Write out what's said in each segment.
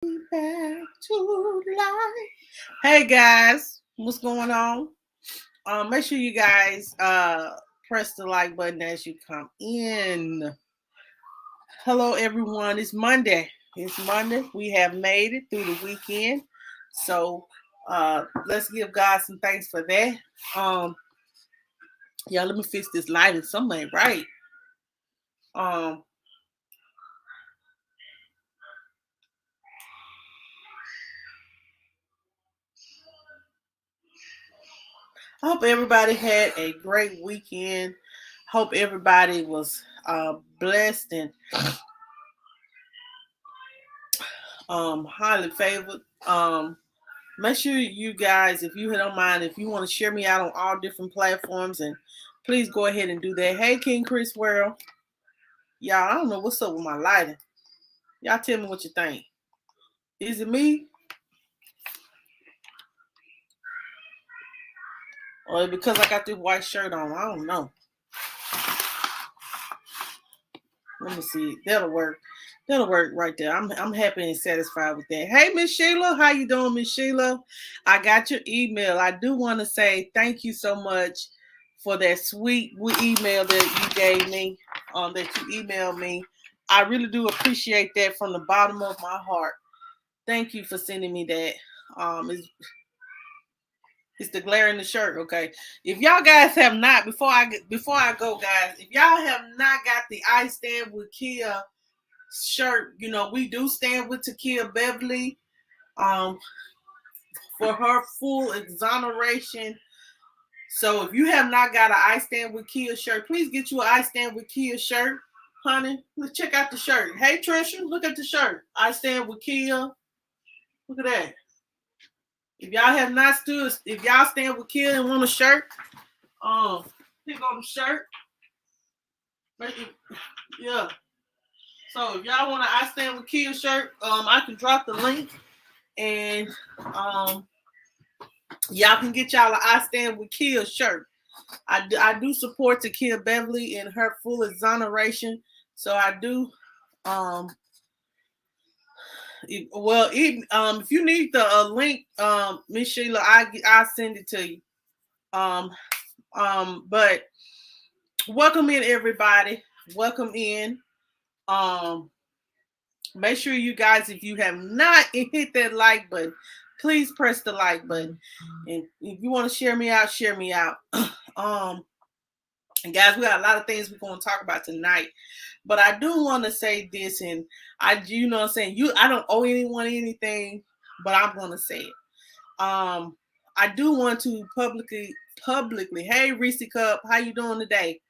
Back to life. Hey guys, what's going on? Make sure you guys press the like button as you come in. Hello everyone. It's Monday. It's Monday. We have made it through the weekend. So let's give God some thanks for that. Um yeah, let me fix this lighting. Something ain't right. Um I hope everybody had a great weekend. Hope everybody was blessed and highly favored. Make sure you guys, if you don't mind, if you want to share me out on all different platforms, and please go ahead and do that. Hey, King Chris World, y'all, I don't know what's up with my lighting. Y'all tell me what you think. Is it me, or because I got this white shirt on? I don't know. Let me see. That'll work. That'll work right there. I'm happy and satisfied with that. Hey, Miss Sheila, how you doing, Miss Sheila? I got your email. I do want to say thank you so much for that sweet email that you gave me. That you emailed me. I really do appreciate that from the bottom of my heart. Thank you for sending me that. It's the glare in the shirt, okay? If y'all guys have not, before I go, guys, if y'all have not got the I Stand with Kia shirt, we do stand with Takia Beverly um for her full exoneration. So if you have not got an I Stand with Kia shirt, please get you an I Stand with Kia shirt, honey. Let's check out the shirt. Hey Trisha, look at the shirt. I Stand with Kia. Look at that. If y'all have not stood, if y'all stand with Kia and want a shirt, pick on the shirt. Yeah. So if y'all want an I Stand with Kia shirt, I can drop the link, and y'all can get y'all an I Stand with Kia shirt. I do support Takia Beverly in her full exoneration. So I do. If you need the link, Miss Sheila, I'll send it to you. But welcome in everybody. Welcome in. Make sure you guys, if you have not hit that like button, please press the like button. And if you want to share me out, share me out. And guys, we got a lot of things we're going to talk about tonight. But I do want to say this, and I'm saying, I don't owe anyone anything, but I'm going to say it. I do want to publicly, hey Reese Cup, how you doing today?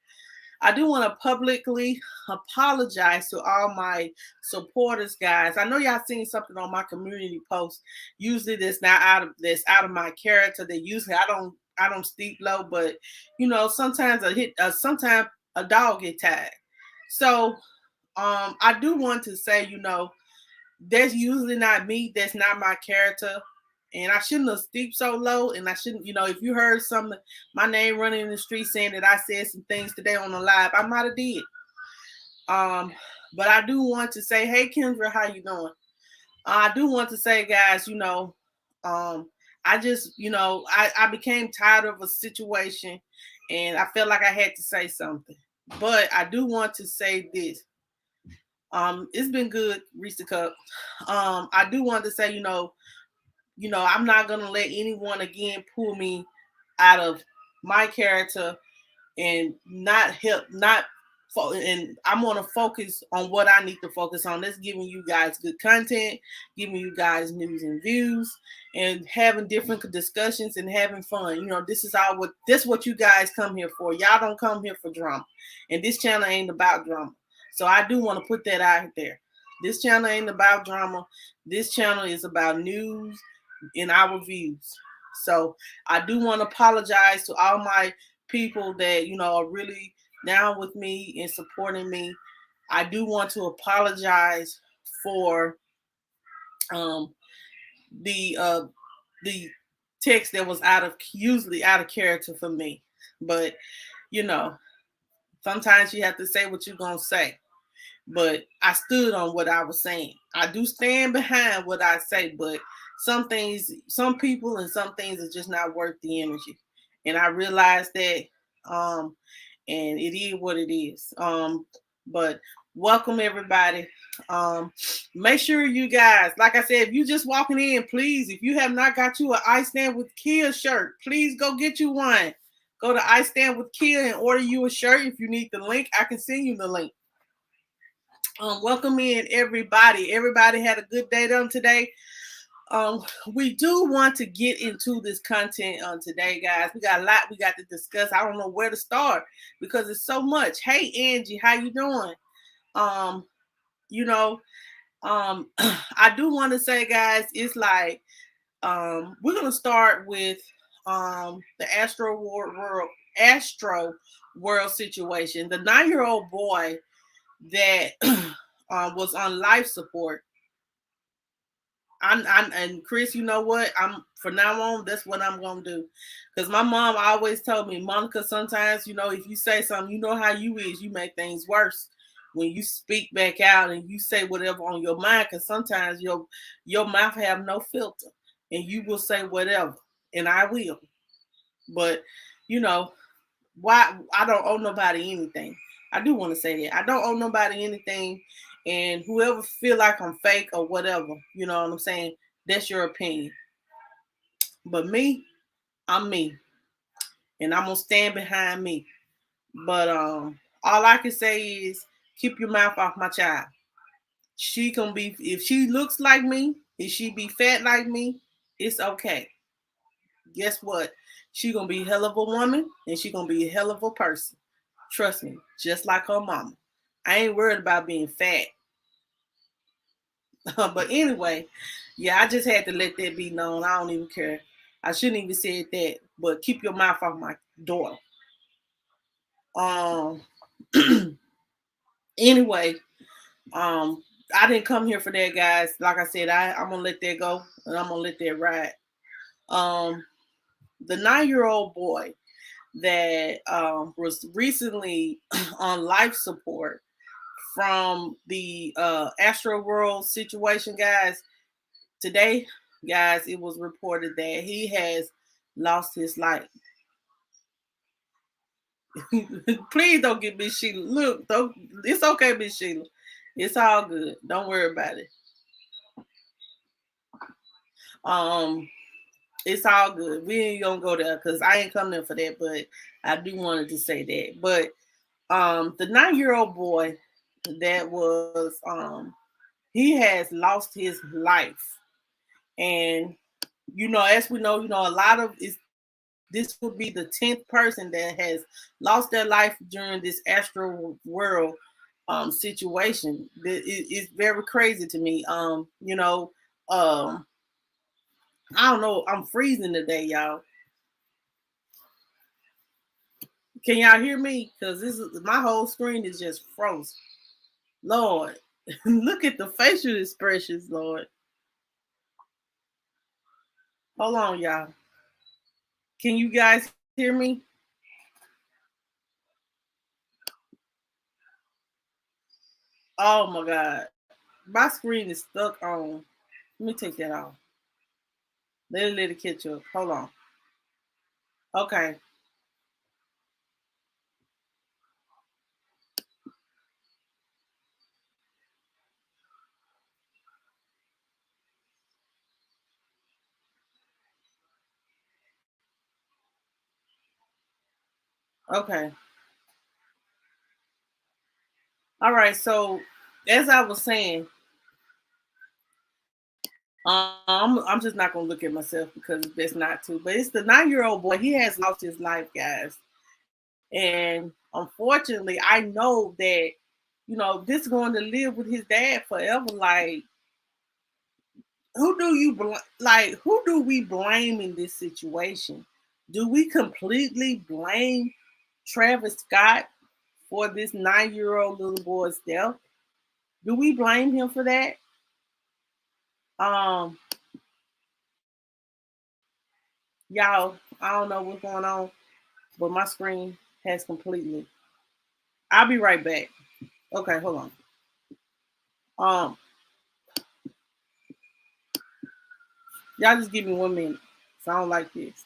I do want to publicly apologize to all my supporters, guys. I know y'all seen something on my community post. Usually that's out of my character. That usually I don't steep low, but sometimes sometimes a dog get tired. So I do want to say, that's usually not me. That's not my character. And I shouldn't have steeped so low. And I shouldn't, if you heard my name running in the street saying that I said some things today on the live, I might have did. But I do want to say, hey Kendra, how you doing? I do want to say, guys, I just, I became tired of a situation, and I felt like I had to say something. But I do want to say this. It's been good, Reese Cup. I do want to say, I'm not gonna let anyone again pull me out of my character and and I'm gonna focus on what I need to focus on. That's giving you guys good content, giving you guys news and views, and having different discussions and having fun. This is what you guys come here for. Y'all don't come here for drama, and this channel ain't about drama. So I do want to put that out there. This channel ain't about drama. This channel is about news and our views. So I do want to apologize to all my people that are really down with me and supporting me. I do want to apologize for the text that was usually out of character for me. But sometimes you have to say what you're gonna say. but I stood on what I was saying. I do stand behind what I say, but some things, some people and some things are just not worth the energy. And I realized that, um, and it is what it is. But welcome everybody. Um, Make sure you guys, like I said, if you just walking in, please, if you have not got you an I Stand with Kia shirt, please go get you one. Go to I Stand with Kia and order you a shirt. If you need the link, I can send you the link. Welcome in everybody. Everybody had a good day done today. We do want to get into this content today, guys. We got a lot we got to discuss. I don't know where to start because it's so much. Hey Angie, how you doing? Um, you know, I do want to say, guys, it's like we're gonna start with the Astro world situation. The 9-year-old boy that was on life support. And Chris, you know what? I'm for now on. That's what I'm gonna do, because my mom always told me, Monica. Sometimes, if you say something, you know how you is, you make things worse when you speak back out and you say whatever on your mind. Because sometimes your mouth have no filter, and you will say whatever, and I will. But you know, why I don't owe nobody anything. I do want to say that I don't owe nobody anything, and whoever feel like I'm fake or whatever, you know what I'm saying? That's your opinion. But me, I'm me, and I'm gonna stand behind me. But all I can say is keep your mouth off my child. She can be if she looks like me, if she be fat like me, it's okay. Guess what? She gonna be a hell of a woman, and she gonna be a hell of a person. Trust me, just like her mama. I ain't worried about being fat. But anyway, yeah, I just had to let that be known. I don't even care. I shouldn't even said that, but keep your mouth off my daughter. Um anyway, I didn't come here for that, guys. Like I said, I'm gonna let that go and I'm gonna let that ride. Um the 9-year-old boy that was recently on life support from the Astro World situation, guys. Today, guys, it was reported that he has lost his life. Please don't get Miss Sheila. Look, don't. It's okay, Miss Sheila. It's all good. Don't worry about it. Um, it's all good. We ain't gonna go there because I ain't coming there for that. But I do wanted to say that. But the 9-year-old boy that was he has lost his life, and as we know, a lot of is this would be the 10th person that has lost their life during this astral world situation. It's very crazy to me. I don't know. I'm freezing today, y'all. Can y'all hear me? Because this is my whole screen is just frozen. Lord, look at the facial expressions, Lord. Hold on, y'all. Can you guys hear me? Oh my God. My screen is stuck on. Let me take that off. Let it catch up. Hold on. Okay. Okay. All right. So as I was saying, I'm just not gonna look at myself because that's not too. But it's the 9-year-old boy. He has lost his life, guys, and unfortunately, I know that this is going to live with his dad forever. Like, who do we blame in this situation? Do we completely blame Travis Scott for this 9-year-old little boy's death? Do we blame him for that? Um, y'all, I don't know what's going on, but my screen has completely. I'll be right back. Okay, hold on. Um, y'all just give me 1 minute. Sound like this.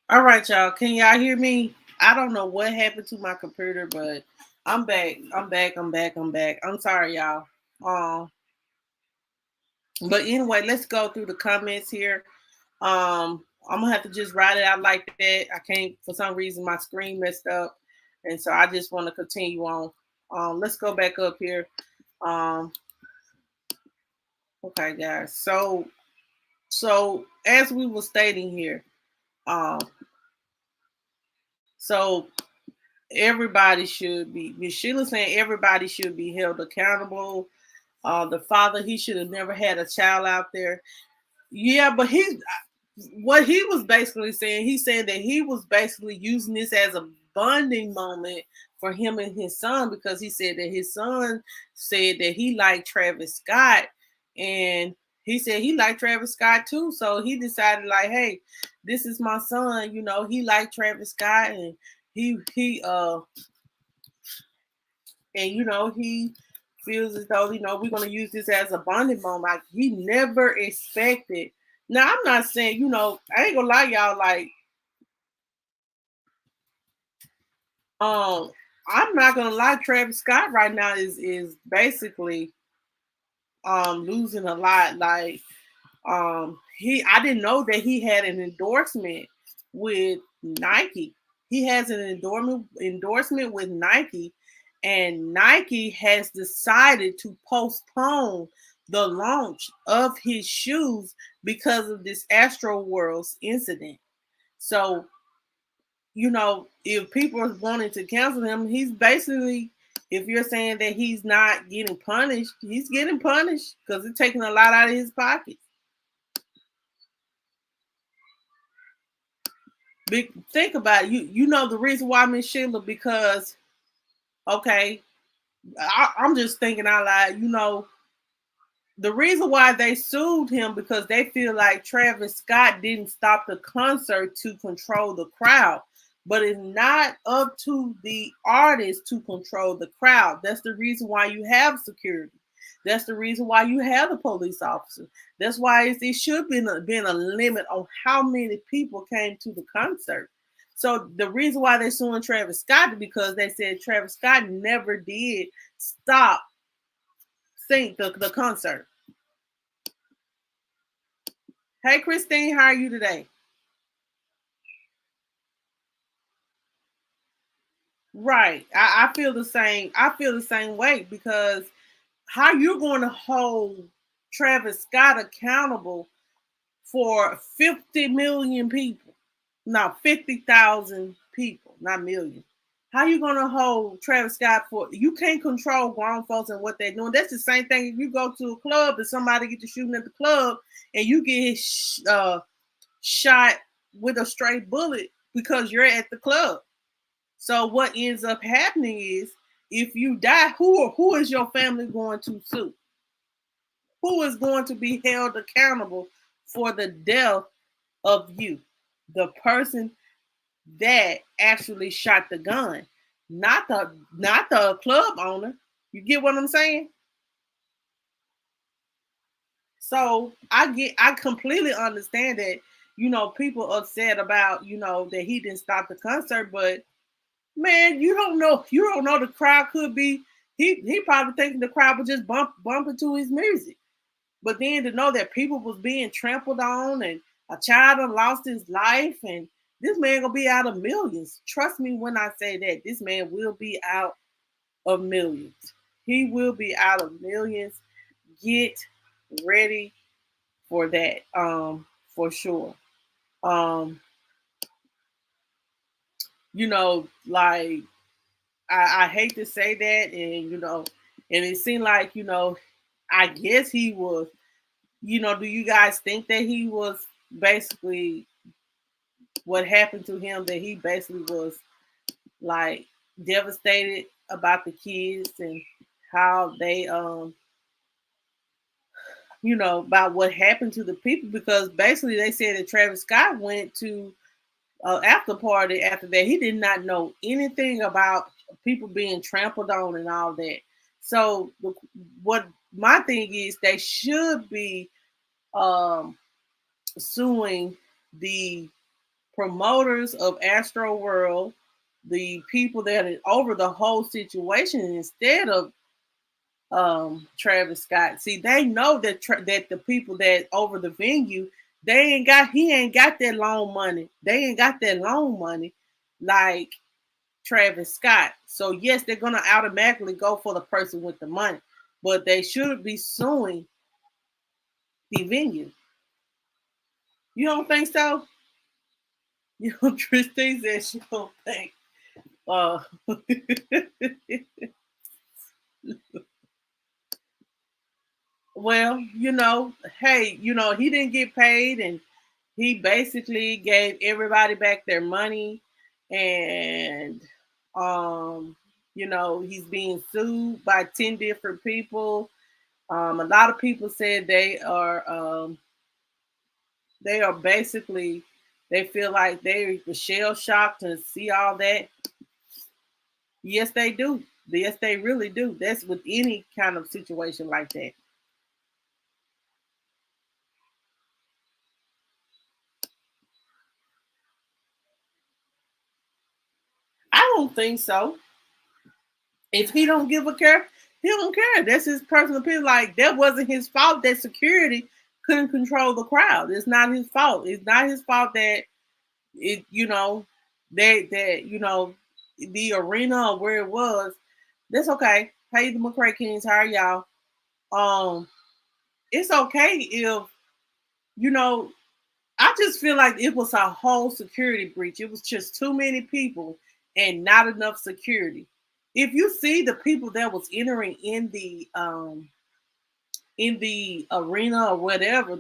All right, y'all. Can y'all hear me? I don't know what happened to my computer, but I'm back. I'm back. I'm back. I'm back. I'm sorry, y'all. Um, but anyway, let's go through the comments here. I'm gonna have to just write it out like that. I can't for some reason my screen messed up, and so I just want to continue on. Let's go back up here. Um, okay, guys. So as we were stating here, um, so everybody should be. Miss Sheila saying everybody should be held accountable. The father, he should have never had a child out there. Yeah, but what he was basically saying, he said that he was basically using this as a bonding moment for him and his son because he said that his son said that he liked Travis Scott and he said he liked Travis Scott too. So he decided like, hey, this is my son, he liked Travis Scott and he he feels as though, we're gonna use this as a bonding moment. Like he never expected. Now I'm not saying, I ain't gonna lie, y'all, like, I'm not gonna lie, Travis Scott right now is basically losing a lot. Like I didn't know that he had an endorsement with Nike. He has an endorsement with Nike, and Nike has decided to postpone the launch of his shoes because of this Astro Worlds incident. So, if people are wanting to cancel him, he's basically, if you're saying that he's not getting punished, he's getting punished because it's taking a lot out of his pocket. Think about it. You know the reason why, Miss Sheila, because Okay, I'm just thinking out loud. The reason why they sued him because they feel like Travis Scott didn't stop the concert to control the crowd. But it's not up to the artist to control the crowd. That's the reason why you have security. That's the reason why you have the police officer. That's why it should been a limit on how many people came to the concert. So the reason why they're suing Travis Scott is because they said Travis Scott never did stop sing the concert. Hey, Christine, how are you today? Right. I feel the same. I feel the same way because how you're going to hold Travis Scott accountable for 50 million people? Not 50,000 people, not million. How you going to hold Travis Scott for? You can't control grown folks and what they're doing. That's the same thing if you go to a club and somebody get to shooting at the club and you get shot with a stray bullet because you're at the club. So what ends up happening is if you die, who is your family going to sue? Who is going to be held accountable for the death of you? The person that actually shot the gun, not the club owner. You get what I'm saying? So I completely understand that, people upset about, that he didn't stop the concert, but man, you don't know the crowd could be he probably thinking the crowd would just bump into his music. But then to know that people was being trampled on and a child done lost his life and this man gonna be out of millions. Trust me when I say that this man will be out of millions. He will be out of millions. Get ready for that, for sure. Um, like I hate to say that, and and it seemed like I guess he was. Do you guys think that he was basically what happened to him? That he basically was like devastated about the kids and how they about what happened to the people because basically they said that Travis Scott went to after party after that. He did not know anything about people being trampled on and all that. So what my thing is, they should be um, suing the promoters of Astro World, the people that are over the whole situation instead of Travis Scott. See, they know that the people that over the venue, he ain't got that loan money. They ain't got that loan money like Travis Scott. So yes, they're gonna automatically go for the person with the money, but they should be suing the venue. You don't think so? Christine said she don't think. Uh, well, hey, he didn't get paid, and he basically gave everybody back their money, and he's being sued by 10 different people. A lot of people said they are basically they feel like they were shell shocked to see all that. Yes, they do. Yes, they really do. That's with any kind of situation like that. I don't think so. If he don't give a care, he don't care. That's his personal opinion. Like that wasn't his fault that security couldn't control the crowd. It's not his fault. It's not his fault that it, that the arena or where it was. That's okay. Hey, the McCray Kings, how are y'all? Um, it's okay if you know I just feel like it was a whole security breach. It was just too many people and not enough security. If you see the people that was entering in the arena or whatever,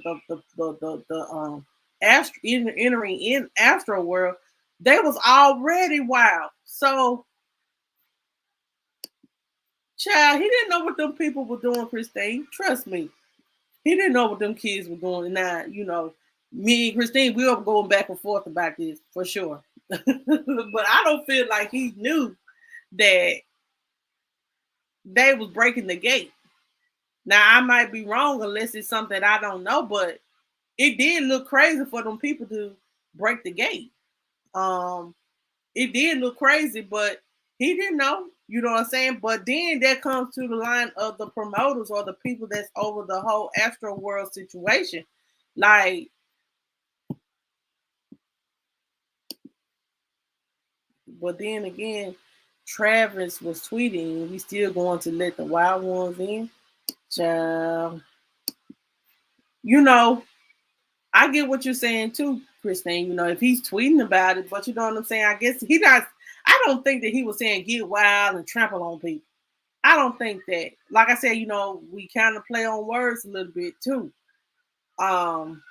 entering in Astro World, they was already wild. So Child, he didn't know what them people were doing, Christine. Trust me. He didn't know what them kids were doing. Now, me and Christine, we were going back and forth about this for sure. But I don't feel like he knew that they was breaking the gate. Now I might be wrong unless it's something I don't know, but it did look crazy for them people to break the gate. Um, it did look crazy, but he didn't know. You know what I'm saying? But then that comes to the line of the promoters or the people that's over the whole Astro World situation. Like, but then again, Travis was tweeting, "We still going to let the wild ones in." Child, you know, I get what you're saying too, Christine. If he's tweeting about it, but you know what I'm saying. I guess he not. I don't think that he was saying get wild and trample on people. I don't think that. Like I said, we kind of play on words a little bit too. Um,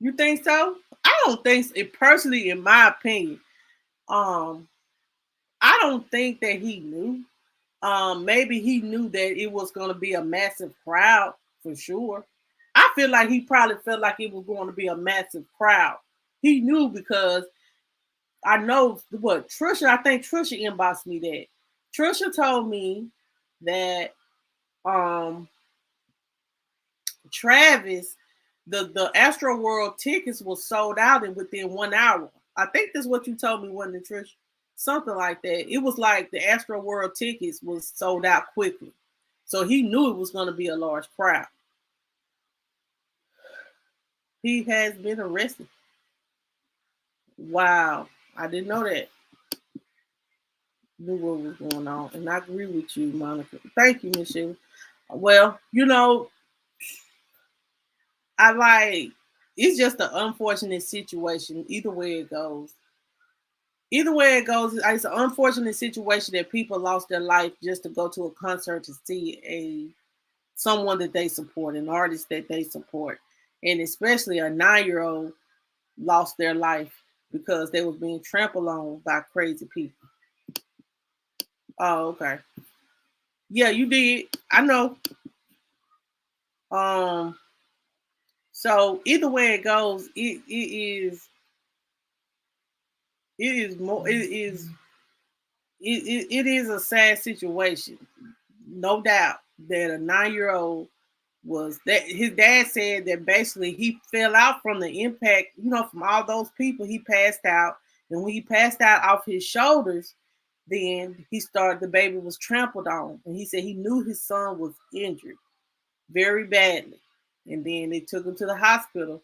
you think so? I don't think it personally, in my opinion. Um, I don't think that he knew. Maybe he knew that it was going to be a massive crowd for sure. I feel like he probably felt like it was going to be a massive crowd. He knew because I know what Trisha. I think Trisha inboxed me that. Trisha told me that um Travis, the Astro World tickets was sold out in within 1 hour. I think that's what you told me, wasn't it, Trish? Something like that. It was like the Astro World tickets was sold out quickly. So he knew it was going to be a large crowd. He has been arrested. Wow. I didn't know that. Knew what was going on. And I agree with you, Monica. Thank you, Michelle. Well, I it's just an unfortunate situation, either way it goes. Either way it goes, it's an unfortunate situation that people lost their life just to go to a concert to see someone that they support, an artist that they support, and especially a 9-year-old lost their life because they was being trampled on by crazy people. Oh, okay. Yeah, you did. I know. Um. So either way it goes, it is a sad situation, no doubt that a 9-year-old was that his dad said that basically he fell out from the impact, from all those people. He passed out, and when he passed out off his shoulders, then the baby was trampled on, and he said he knew his son was injured very badly, and then they took him to the hospital,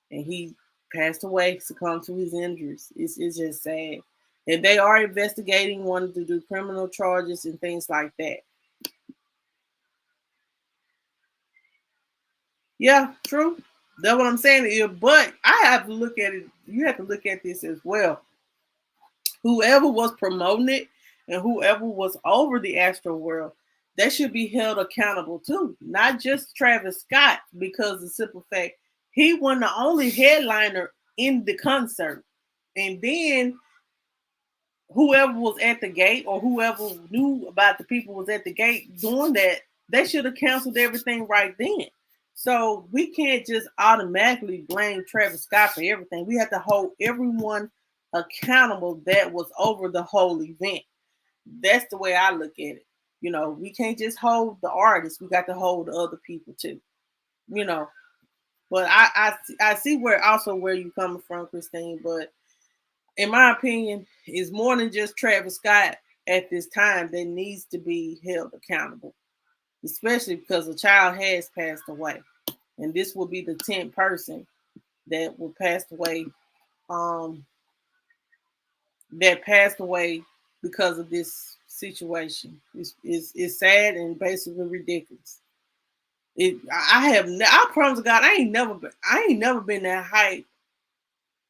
and he passed away, succumbed to his injuries. It's just sad. And they are investigating, wanting to do criminal charges and things like that. Yeah, true. That's what I'm saying. But I have to look at it. You have to look at this as well. Whoever was promoting it and whoever was over the Astro World, they should be held accountable too. Not just Travis Scott, because the simple fact he wasn't the only headliner in the concert. And then whoever was at the gate or whoever knew about the people was at the gate doing that, they should have canceled everything right then. So we can't just automatically blame Travis Scott for everything. We have to hold everyone accountable that was over the whole event. That's the way I look at it. We can't just hold the artists. We got to hold the other people too. You know, but I see where you're coming from, Christine. But in my opinion, is more than just Travis Scott at this time that needs to be held accountable, especially because a child has passed away, and this will be the 10th person that will pass away, um, that passed away because of this situation. It's sad and basically ridiculous. I promise God, I ain't never been that hype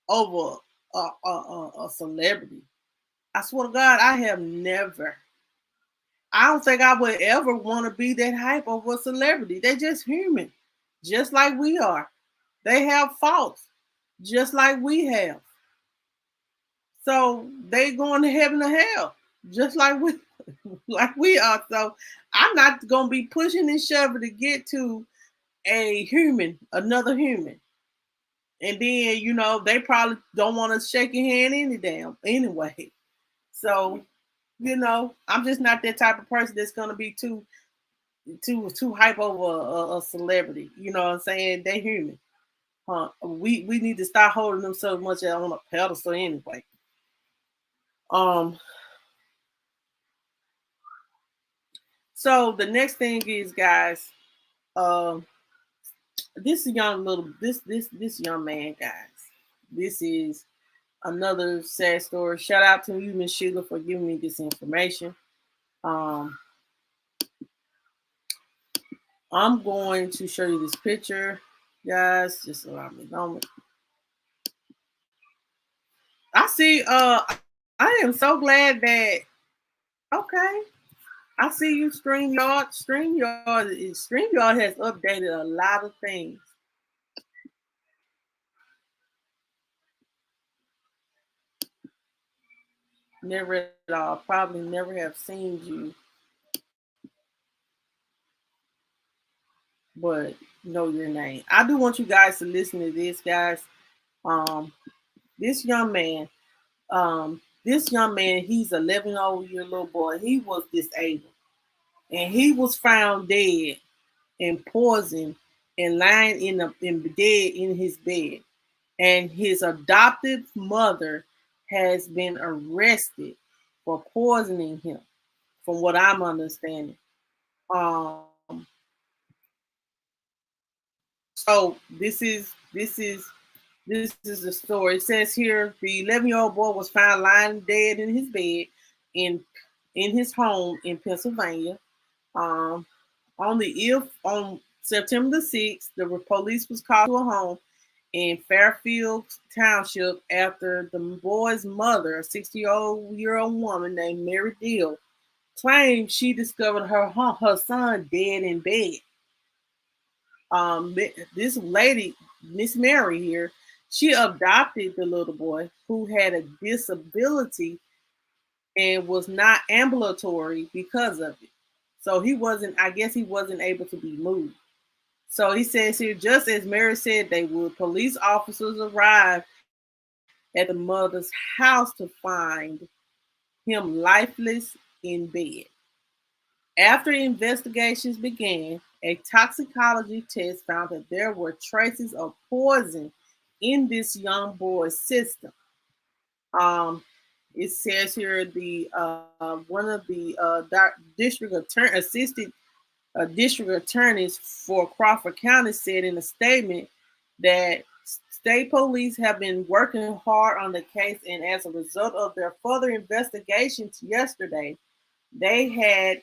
over a celebrity. I swear to God, I have never. I don't think I would ever want to be that hype over a celebrity. They're just human, just like we are. They have faults, just like we have. So they going to heaven or hell, just like we. like we are. So I'm not gonna be pushing and shoving to get to a human, another human. And then, they probably don't want to shake your hand any damn anyway. So, I'm just not that type of person that's gonna be too hype over a celebrity. You know what I'm saying? They're human. We need to start holding them so much on a pedestal anyway. Um, so the next thing is, guys, um, this young man, guys. This is another sad story. Shout out to you, Miss Sheila, for giving me this information. Um, I'm going to show you this picture, guys. Just allow me a moment. I see. I am so glad that. Okay, I see you. StreamYard has updated a lot of things. Never at all. Probably never have seen you, but know your name. I do want you guys to listen to this, guys. Um, this young man, he's 11-year little boy. He was disabled, and he was found dead and poisoned and lying in dead in his bed. And his adoptive mother has been arrested for poisoning him, from what I'm understanding. Um, so this is the story. It says here the 11-year-old boy was found lying dead in his bed in in his home in Pennsylvania. Um, on September the 6th, the police was called to a home in Fairfield Township after the boy's mother, a 60-year-old woman named Mary Deal, claimed she discovered her son dead in bed. This lady, Miss Mary here, she adopted the little boy who had a disability and was not ambulatory because of it. So I guess he wasn't able to be moved. So he says here, just as Mary said they would, police officers arrived at the mother's house to find him lifeless in bed. After investigations began, a toxicology test found that there were traces of poison in this young boy's system. Um, it says here the one of the district attorney assistant district attorneys for Crawford County said in a statement that state police have been working hard on the case, and as a result of their further investigations yesterday, they had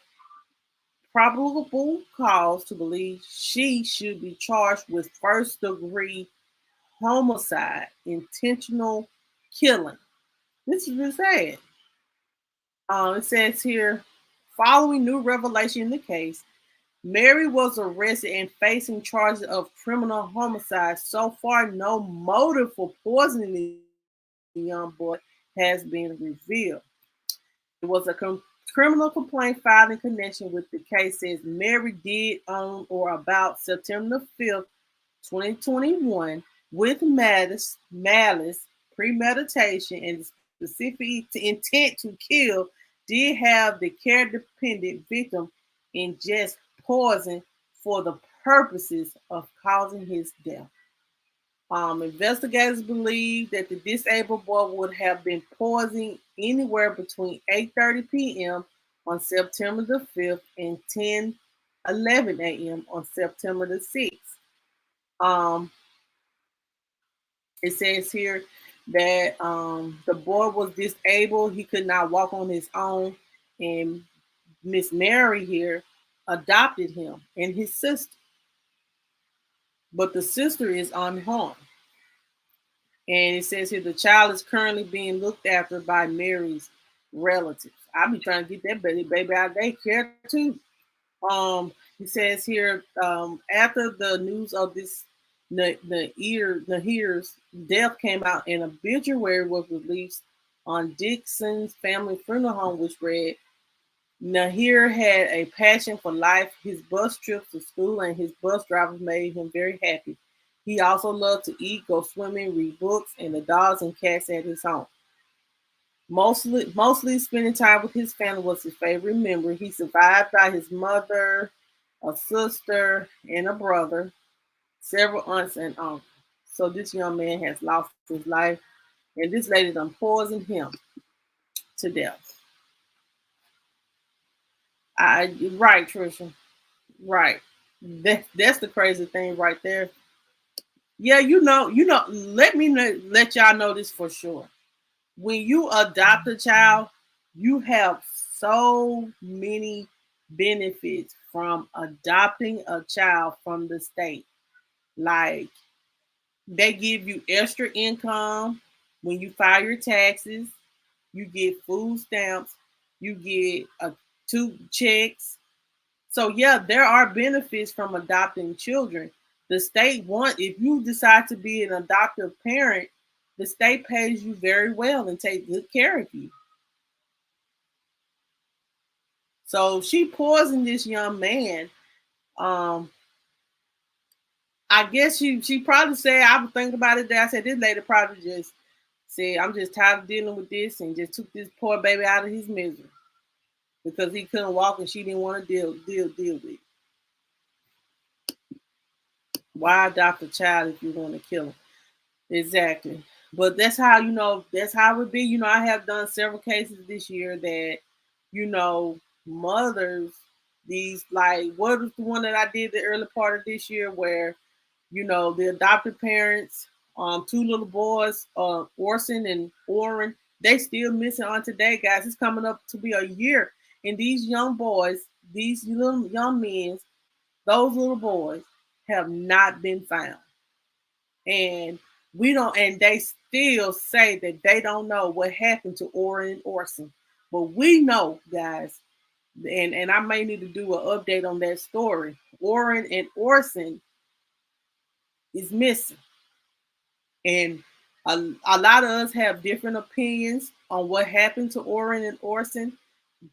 probable cause to believe she should be charged with first degree homicide, intentional killing. This is really sad. It says here, following new revelation in the case, Mary was arrested and facing charges of criminal homicide. So far, no motive for poisoning the young boy has been revealed. It was a criminal complaint filed in connection with the case. Says Mary did on or about September 5th, 2021, with malice, premeditation, and specific intent to kill, did have the care dependent victim ingest poison for the purposes of causing his death. Investigators believe that the disabled boy would have been poisoned anywhere between 8:30 p.m. on September the 5th and 10:11 a.m. on September the 6th. Um, it says here that the boy was disabled. He could not walk on his own. And Miss Mary here adopted him and his sister. But the sister is unharmed. And it says here the child is currently being looked after by Mary's relatives. I'll be trying to get that baby out of daycare too. He says here, after the news of this Nahir's death came out, an obituary was released on Dixon's family funeral home, which read, Nahir had a passion for life. His bus trips to school and his bus drivers made him very happy. He also loved to eat, go swimming, read books, and the dogs and cats at his home. Mostly spending time with his family was his favorite member. He survived by his mother, a sister, and a brother, several aunts and uncles. So this young man has lost his life, and this lady done poisoned him to death. Right, Trisha. Right. That's the crazy thing right there. Yeah, let me let y'all know this for sure. When you adopt a child, you have so many benefits from adopting a child from the state. Like they give you extra income when you file your taxes, you get food stamps, you get two checks. So yeah, there are benefits from adopting children. The state want if you decide to be an adoptive parent, the state pays you very well and take good care of you. So she poisoned this young man. Um, I guess she probably said I was thinking about it. There, I said this lady probably just said I'm just tired of dealing with this and just took this poor baby out of his misery because he couldn't walk and she didn't want to deal with it. Why adopt a child if you want to kill him? Exactly. But that's how that's how it would be. I have done several cases this year that, you know, mothers, these like what was the one that I did the early part of this year where, the adopted parents, two little boys, Orson and Oren, they still missing on today, guys. It's coming up to be a year. And these young boys, these little young men, those little boys have not been found. And we don't and they still say that they don't know what happened to Oren and Orson. But we know, guys, and I may need to do an update on that story. Oren and Orson is missing. And a lot of us have different opinions on what happened to Oren and Orson.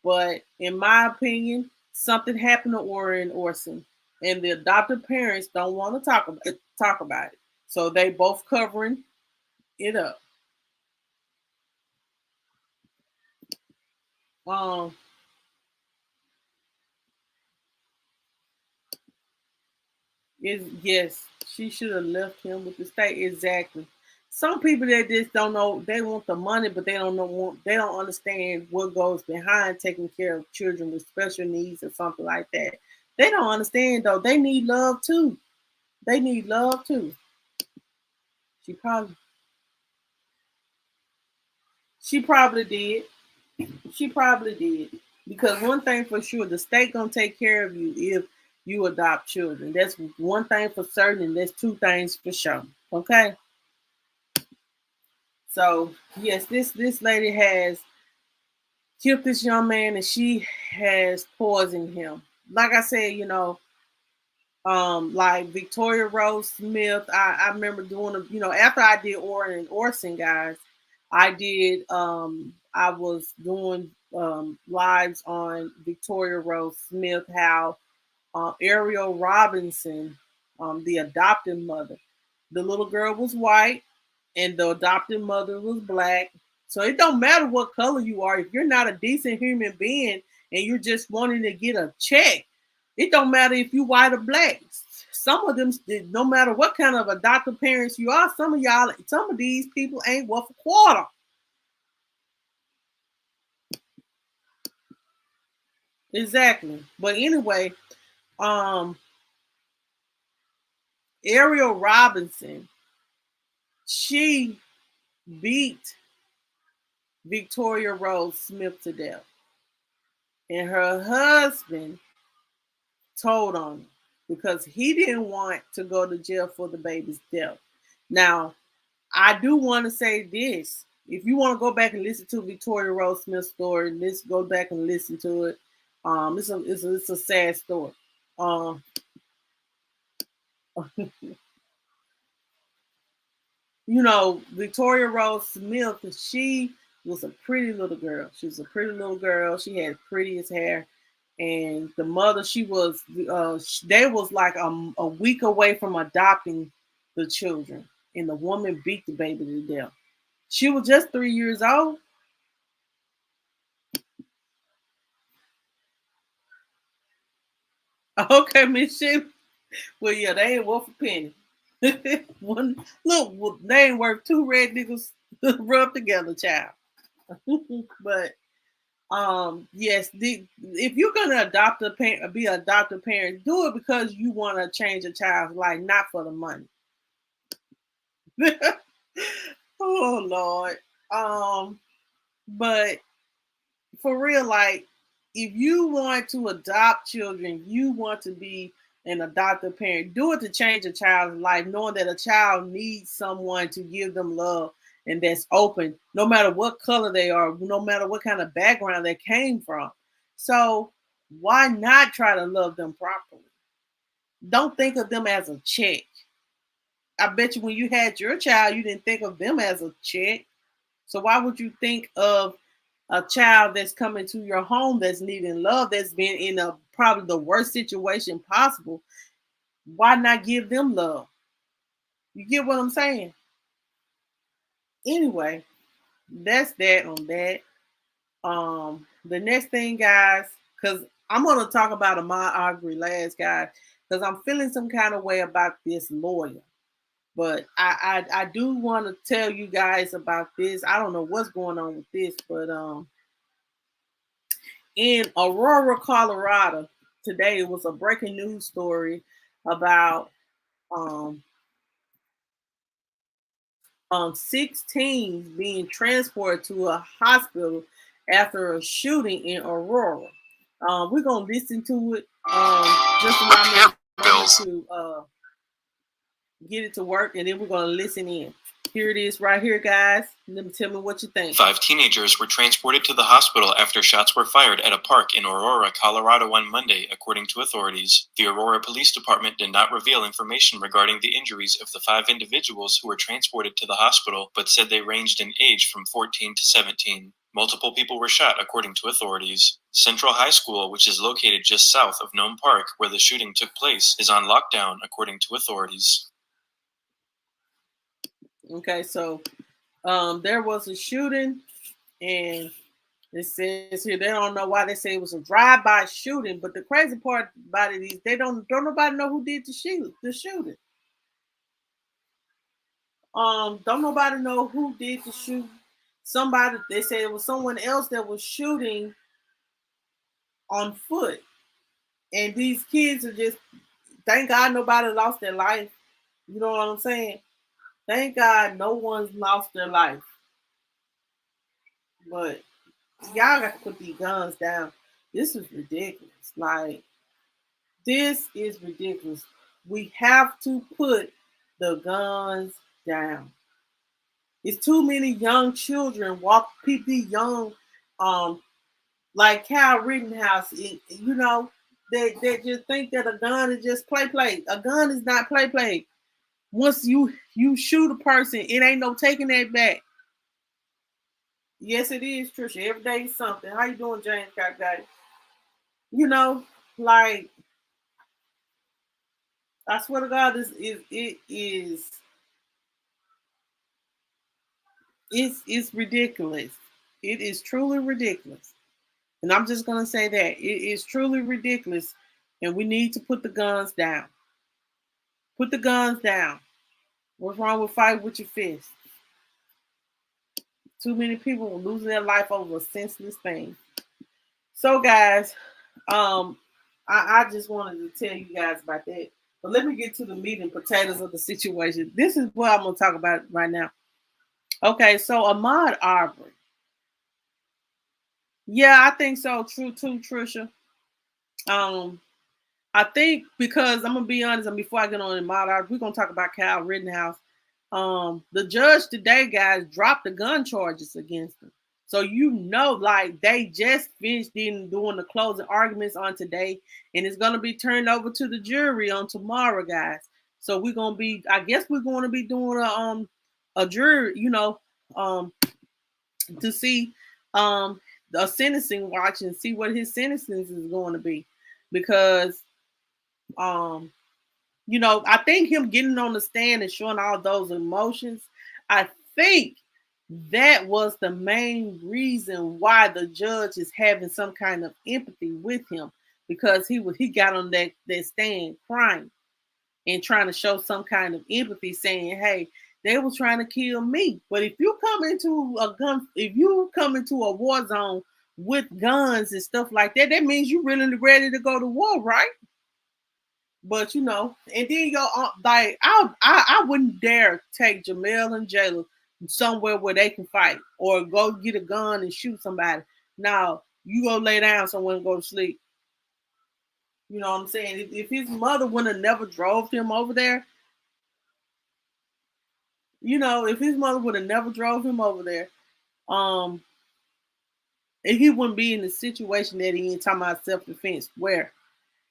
But in my opinion, something happened to Oren and Orson. And the adopted parents don't want to talk about it. So they both covering it up. Um, is yes, she should have left him with the state. Exactly. Some people that just don't know they want the money, but they don't understand what goes behind taking care of children with special needs or something like that. They don't understand though. They need love too. They need love too. She probably she probably did. She probably did. Because one thing for sure, the state gonna take care of you if you adopt children. That's one thing for certain, and that's two things for sure. Okay. So yes, this lady has killed this young man and she has poisoned him. Like I said, like Victoria Rose Smith, I remember doing after I did Oren and Orson guys, I was doing lives on Victoria Rose Smith, how Ariel Robinson, the adopted mother, the little girl was white and the adopted mother was black. So it don't matter what color you are. If you're not a decent human being and you're just wanting to get a check, it don't matter if you white or black. Some of them, no matter what kind of adopted parents you are, some of these people ain't worth a quarter. Exactly. But anyway, um, Ariel Robinson, she beat Victoria Rose Smith to death. And her husband told on her because he didn't want to go to jail for the baby's death. Now, I do want to say this. If you want to go back and listen to Victoria Rose Smith's story, let's go back and listen to it. It's a sad story. Um, Victoria Rose Smith, she was a pretty little girl. She was a pretty little girl. She had prettiest hair, and the mother, she was, they was like a week away from adopting the children, and the woman beat the baby to death. She was just 3 years old. Okay, Miss Sheila. Well, yeah, they ain't worth a penny. One look, well, they ain't worth two red niggas rubbed together, child. But yes, if you're gonna adopt a parent, be an adoptive parent, do it because you want to change a child's life, not for the money. Oh Lord. But for real, like, if you want to adopt children, you want to be an adoptive parent, do it to change a child's life, knowing that a child needs someone to give them love and that's open, no matter what color they are, no matter what kind of background they came from. So why not try to love them properly? Don't think of them as a check. I bet you when you had your child, you didn't think of them as a check. So why would you think of a child that's coming to your home that's needing love, that's been in a probably the worst situation possible? Why not give them love? You get what I'm saying? Anyway, that's that on that. The next thing, guys, because I'm gonna talk about Ahmad Arbery last, guys, because I'm feeling some kind of way about this lawyer. But I do want to tell you guys about this. I don't know what's going on with this, but in Aurora, Colorado, today it was a breaking news story about um, 16 being transported to a hospital after a shooting in Aurora. We're gonna listen to it. Just allow me a moment to get it to work, and then we're gonna listen in. Here it is right here, guys. Let me tell me what you think. 5 teenagers were transported to the hospital after shots were fired at a park in Aurora, Colorado on Monday, according to authorities. The Aurora Police Department did not reveal information regarding the injuries of the 5 individuals who were transported to the hospital, but said they ranged in age from 14 to 17. Multiple people were shot, according to authorities. Central High School, which is located just south of Nome Park, where the shooting took place, is on lockdown, according to authorities. Okay, so there was a shooting, and it says here they don't know why they say it was a drive-by shooting. But the crazy part about it is they don't nobody know who did the shooting. Don't nobody know who did the shoot. Somebody, they said it was someone else that was shooting on foot, and these kids are just, thank God nobody lost their life. You know what I'm saying? Thank God no one's lost their life. But y'all got to put these guns down. This is ridiculous. Like, this is ridiculous. We have to put the guns down. It's too many young children walk, people young, um, like Cal Rittenhouse. You know, they just think that a gun is just play. A gun is not play. Once you shoot a person, it ain't no taking that back. Yes, it is, Trisha. Every day is something. How you doing, James? Got it. You know, like, I swear to God, it's ridiculous. It is truly ridiculous. And I'm just gonna say that. It is truly ridiculous. And we need to put the guns down. Put the guns down. What's wrong with fight with your fist? Too many people are losing their life over a senseless thing. So guys, I just wanted to tell you guys about that. But let me get to the meat and potatoes of the situation. This is what I'm gonna talk about right now. Okay, so Ahmad Arbery. Yeah, I think so. True too, Trisha. Um, I think because I'm gonna be honest, and before I get on Ahmad Arbery, we're gonna talk about Kyle Rittenhouse. The judge today, guys, dropped the gun charges against him. So you know, like, they just finished doing the closing arguments on today, and it's gonna be turned over to the jury on tomorrow, guys. So we're gonna be, I guess we're gonna be doing a jury, um to see a sentencing watch and see what his sentencing is going to be, because um I think him getting on the stand and showing all those emotions, I think that was the main reason why the judge is having some kind of empathy with him, because he got on that stand crying and trying to show some kind of empathy, saying, "Hey, they were trying to kill me, but if you come into a war zone with guns and stuff like that, that means you're really ready to go to war, right?" But and then like I wouldn't dare take Jamel and Jayla somewhere where they can fight or go get a gun and shoot somebody. Now you go lay down somewhere and go to sleep. You know what I'm saying? If his mother wouldn't have never drove him over there, if his mother would have never drove him over there, um, and he wouldn't be in the situation that he in, talking about self defense. Where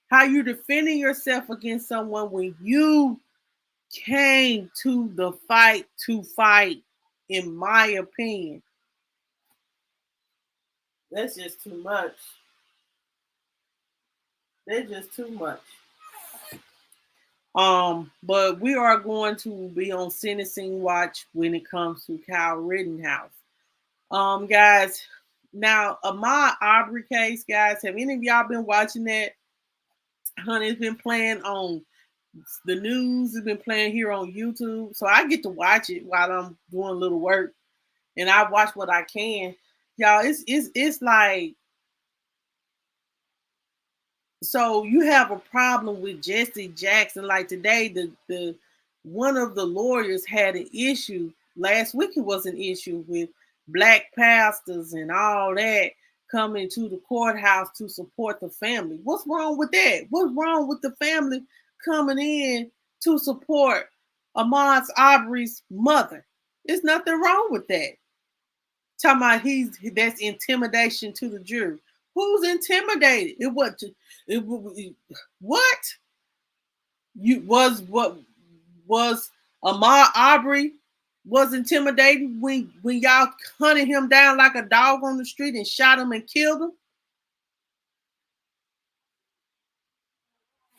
how you defending yourself against someone when you came to the fight to fight, in my opinion. That's just too much. That's just too much. But we are going to be on sentencing watch when it comes to Kyle Rittenhouse. Guys, now Ahmad Arbery case, guys, have any of y'all been watching that? Honey's been playing on the news, has been playing here on YouTube. So I get to watch it while I'm doing a little work, and I watch what I can. Y'all, it's like, so you have a problem with Jesse Jackson. Like today, the one of the lawyers had an issue. Last week it was an issue with black pastors and all that coming to the courthouse to support the family. What's wrong with that? What's wrong with the family coming in to support Ahmaud Arbery's mother? There's nothing wrong with that. Talking about that's intimidation to the jury. Who's intimidated? What you what was Ahmaud Arbery was intimidating when y'all hunted him down like a dog on the street and shot him and killed him?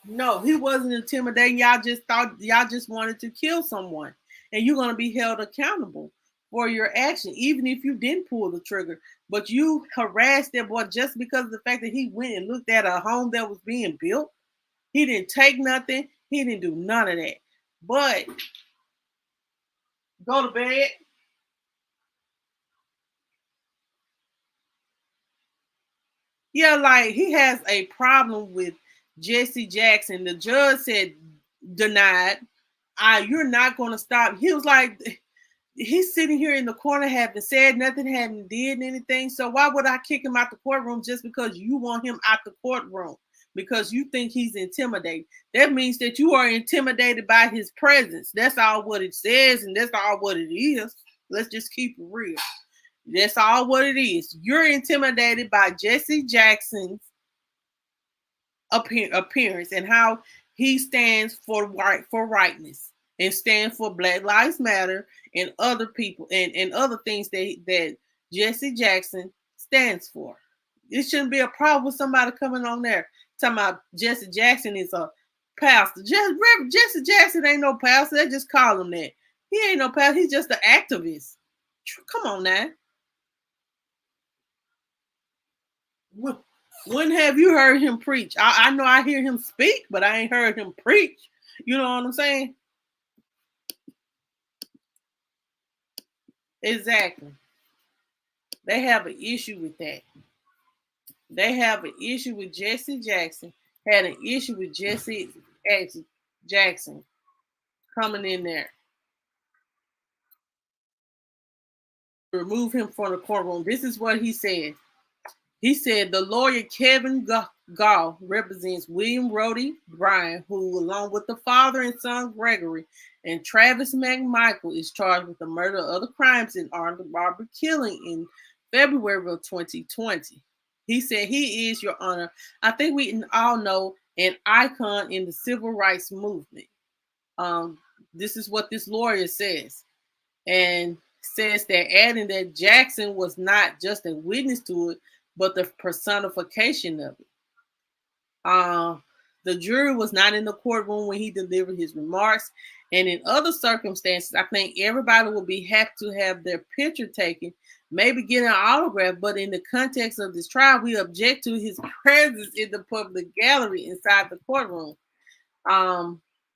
No, he wasn't intimidating. Y'all just wanted to kill someone, and you're gonna be held accountable for your action, even if you didn't pull the trigger. But you harassed that boy just because of the fact that he went and looked at a home that was being built. He didn't take nothing. He didn't do none of that. But go to bed. Yeah, like he has a problem with Jesse Jackson. The judge said denied. You're not going to stop. He was like, he's sitting here in the corner, haven't said nothing, haven't did anything. So why would I kick him out the courtroom just because you want him out the courtroom? Because you think he's intimidated. That means that you are intimidated by his presence. That's all what it says, and that's all what it is. Let's just keep it real. That's all what it is. You're intimidated by Jesse Jackson's appearance and how he stands for rightness and stand for Black Lives Matter and other people and other things that Jesse Jackson stands for. It shouldn't be a problem with somebody coming on there talking about Jesse Jackson is a pastor. Jesse Jackson ain't no pastor. They just call him that. He ain't no pastor. He's just an activist. Come on now. When have you heard him preach? I know I hear him speak, but I ain't heard him preach. You know what I'm saying? Exactly. They have an issue with that. They have an issue with Jesse Jackson. Had an issue with Jesse Jackson coming in there. Remove him from the courtroom. This is what he said. He said the lawyer Kevin Gall represents William Rody Bryan, who, along with the father and son Gregory and Travis McMichael, is charged with the murder of other crimes in armed robbery killing in February of 2020. He said he is, Your Honor, I think we all know, an icon in the civil rights movement. This is what this lawyer says. And says that adding that Jackson was not just a witness to it, but the personification of it. The jury was not in the courtroom when he delivered his remarks, and in other circumstances, I think everybody would be happy to have their picture taken, maybe get an autograph. But in the context of this trial, we object to his presence in the public gallery inside the courtroom.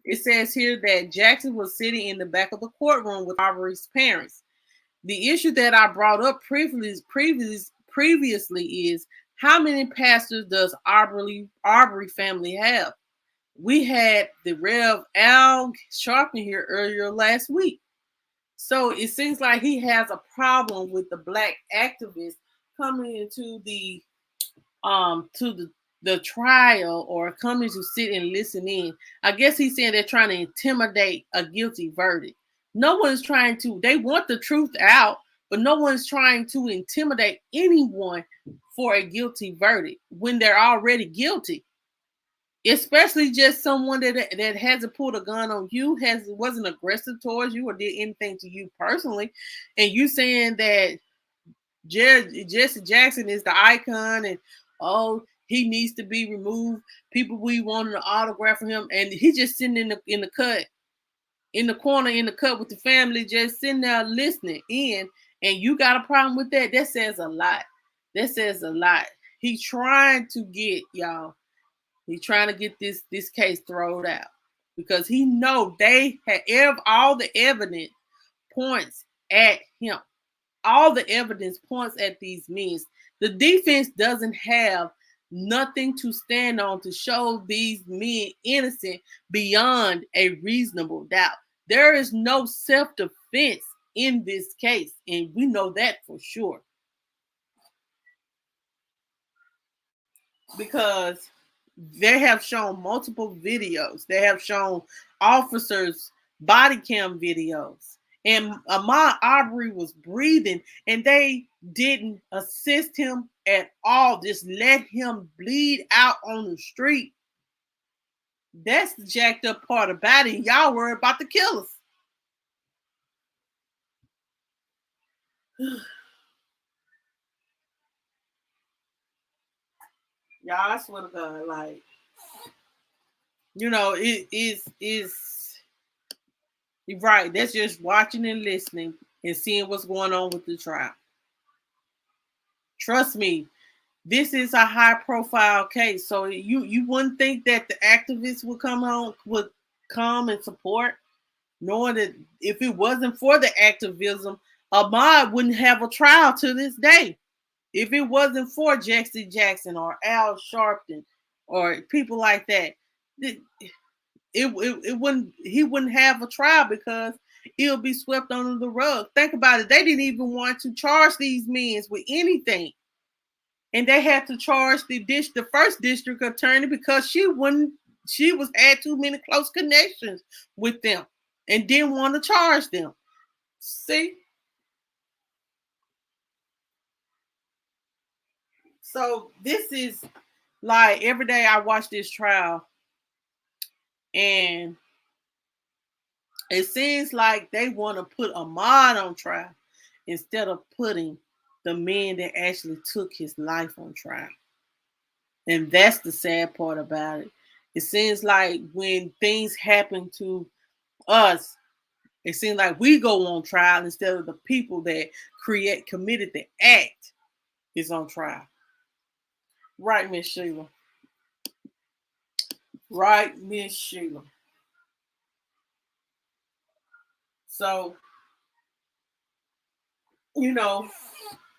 It says here that Jackson was sitting in the back of the courtroom with Arbery's parents. The issue that I brought up previously is how many pastors does Arbery family have? We had the Rev Al Sharpton here earlier last week. So it seems like he has a problem with the black activists coming into the trial or coming to sit and listen in. I guess he's saying they're trying to intimidate a guilty verdict. No one's trying to, they want the truth out, but no one's trying to intimidate anyone for a guilty verdict when they're already guilty. Especially just someone that hasn't pulled a gun on you, wasn't aggressive towards you or did anything to you personally, and you saying that Jesse Jackson is the icon and he needs to be removed. People we wanted an autograph from him, and he's just sitting in the cut, in the corner, in the cut with the family, just sitting there listening in. And you got a problem with that? That says a lot. That says a lot. He's trying to get y'all. He's trying to get this case thrown out because he know they have all the evidence points at him. All the evidence points at these men. The defense doesn't have nothing to stand on to show these men innocent beyond a reasonable doubt. There is no self-defense in this case, and we know that for sure. Because they have shown multiple videos. They have shown officers' body cam videos. And Ahmad Arbery was breathing, and they didn't assist him at all. Just let him bleed out on the street. That's the jacked up part about it. Y'all worry about the killers. Y'all, I swear to God, like, it is right. That's just watching and listening and seeing what's going on with the trial. Trust me, this is a high profile case. So you wouldn't think that the activists would come and support, knowing that if it wasn't for the activism, Ahmad wouldn't have a trial to this day. If it wasn't for Jesse Jackson or Al Sharpton or people like that, he wouldn't have a trial because it'll be swept under the rug. Think about it. They didn't even want to charge these men with anything. And they had to charge the first district attorney because she had too many close connections with them and didn't want to charge them. See? So this is like every day I watch this trial, and it seems like they want to put Ahmad on trial instead of putting the man that actually took his life on trial. And that's the sad part about it. It seems like when things happen to us, it seems like we go on trial instead of the people that committed the act is on trial. Right, Miss Sheila. Right, Miss Sheila. So,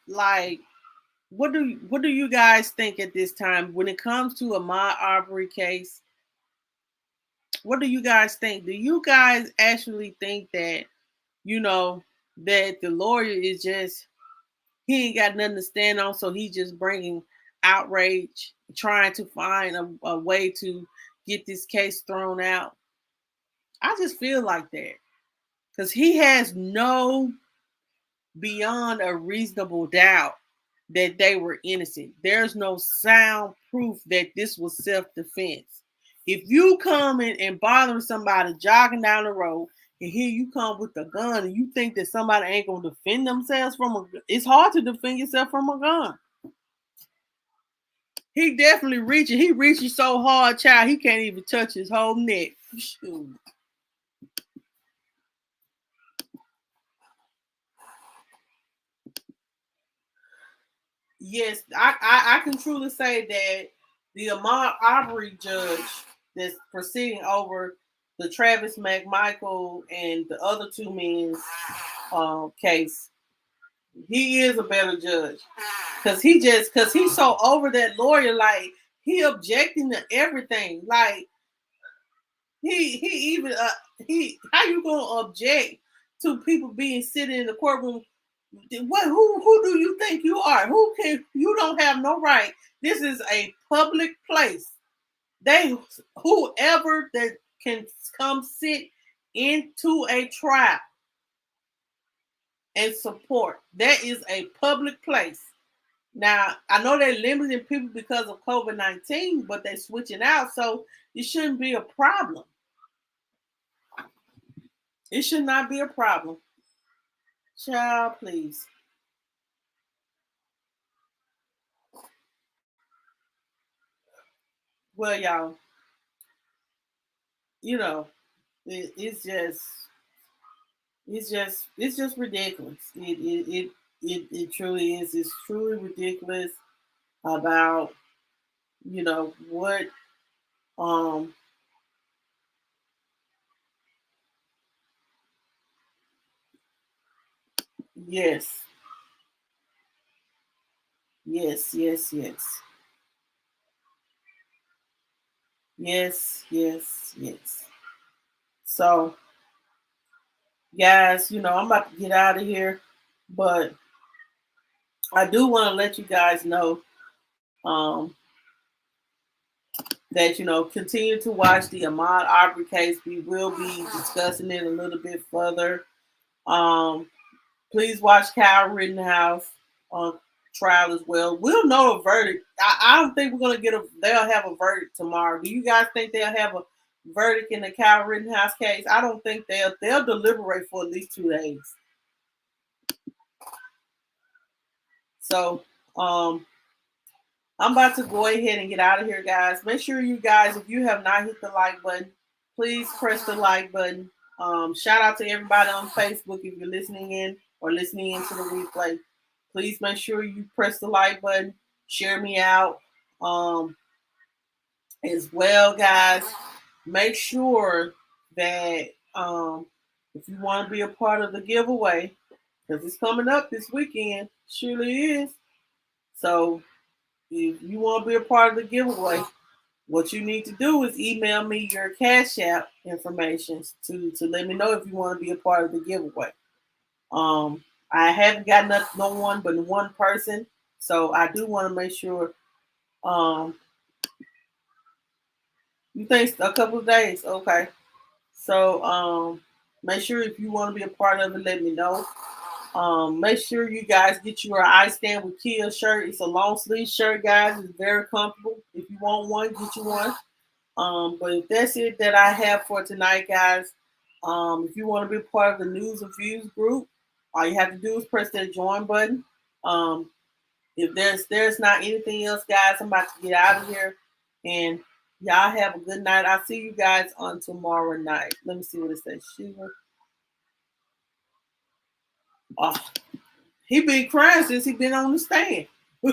like, what do you guys think at this time when it comes to Ahmad Arbery case? What do you guys think? Do you guys actually think that that the lawyer is just he ain't got nothing to stand on, so he's just bringing outrage, trying to find a way to get this case thrown out? I just feel like that because he has no beyond a reasonable doubt that they were innocent. There's no sound proof that this was self-defense. If you come in and bothering somebody jogging down the road, And here you come with a gun, and you think that somebody ain't gonna defend themselves from a. It's hard to defend yourself from a gun. He definitely reaching. He reaching so hard, child. He can't even touch his whole neck. Shoot. Yes, I can truly say that the Ahmad Arbery judge that's proceeding over the Travis McMichael and the other two men's case, he is a better judge because he's so over that lawyer, like he objecting to everything, like he even he how you gonna object to people being sitting in the courtroom. What? Who do you think you are? Who can? You don't have no right. This is a public place. They whoever that can come sit into a trial and support. That is a public place. Now I know they're limiting people because of COVID-19, but they're switching out, so it shouldn't be a problem. It should not be a problem. Child, please. Well, y'all, you know, it's just it's just ridiculous. It truly is. It's truly ridiculous about what um yes, yes, yes, yes, yes, yes, yes. So guys, I'm about to get out of here, but I do want to let you guys know that continue to watch the Ahmad Arbery case. We will be discussing it a little bit further. Um, Please watch Kyle Rittenhouse on trial as well. We'll know a verdict. I don't think we're gonna get they'll have a verdict tomorrow. Do you guys think they'll have a verdict in the Kyle Rittenhouse case? I don't think they'll deliberate for at least 2 days. So I'm about to go ahead and get out of here, guys. Make sure you guys, if you have not hit the like button, please press the like button. Shout out to everybody on Facebook if you're listening in or listening into the replay. Please make sure you press the like button. Share me out as well, guys. Make sure that if you want to be a part of the giveaway, because it's coming up this weekend, surely is. So if you want to be a part of the giveaway, what you need to do is email me your Cash App information to let me know if you want to be a part of the giveaway. I haven't got no one but one person, so I do want to make sure. You think a couple of days? Okay. So make sure if you want to be a part of it, let me know. Make sure you guys get your I Stand with Kia shirt. It's a long sleeve shirt, guys. It's very comfortable. If you want one, get you one. But if that's it that I have for tonight, guys, if you want to be part of the News and Views group, all you have to do is press that join button. If there's not anything else, guys, I'm about to get out of here. And y'all have a good night. I'll see you guys on tomorrow night. Let me see what it says. Shiva. Oh, he been crying since he been on the stand. He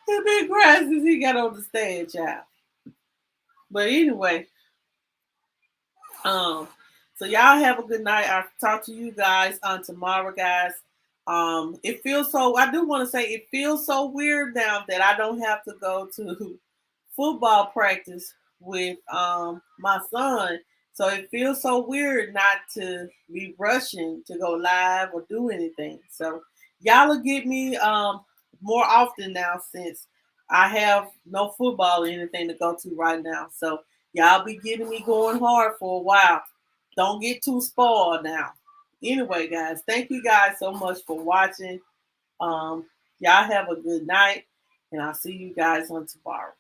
been crying since he got on the stand, child. But anyway, so y'all have a good night. I'll talk to you guys on tomorrow, guys. It feels so. I do want to say it feels so weird now that I don't have to go to football practice with my son. So it feels so weird not to be rushing to go live or do anything. So y'all will get me more often now since I have no football or anything to go to right now. So y'all be getting me going hard for a while. Don't get too spoiled now. Anyway, guys, thank you guys so much for watching. Y'all have a good night, and I'll see you guys on tomorrow.